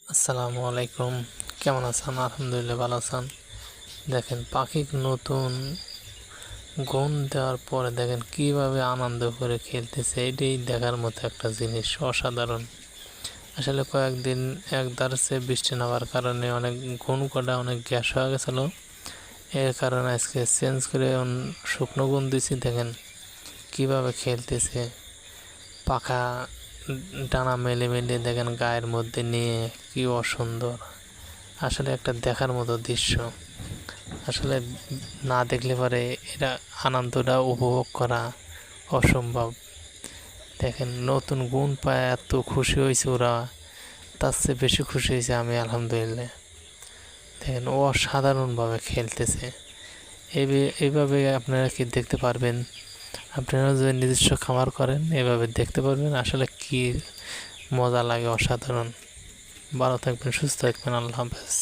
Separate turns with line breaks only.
আসসালামু আলাইকুম। কেমন আছেন? আলহামদুলিল্লাহ ভালো আছেন। দেখেন পাখি নতুন গুণ দেওয়ার পরে দেখেন কিভাবে আনন্দ করে খেলতেছে, এটাই দেখার মতো একটা জিনিস, অসাধারণ। আসলে কয়েকদিন একদারসে বৃষ্টি নামার কারণে অনেক গুণ কটা অনেক গ্যাস হয়ে গেছিলো। এর কারণে আজকে চেঞ্জ করে শুকনো গুণ দিছি। দেখেন কিভাবে খেলতেছে, পাখা ডানা মেলে মেলে দেখেন গায়ের মধ্যে নিয়ে, কি অসুন্দর। আসলে একটা দেখার মতো দৃশ্য। আসলে না দেখলে পরে এটা আনন্দটা উপভোগ করা অসম্ভব। দেখেন নতুন গুণ পায় এত খুশি হয়েছে ওরা, তার চেয়ে বেশি খুশি হয়েছে আমি, আলহামদুলিল্লাহ। দেখেন ও অসাধারণভাবে খেলতেছে। এইভাবে আপনারা কি দেখতে পারবেন? আপনারা যদি নিজস্ব খামার করেন এভাবে দেখতে পারবেন আসলে কি মজা লাগে, অসাধারণ। ভালো থাকবেন, সুস্থ থাকবেন, আল্লাহ হাফেজ।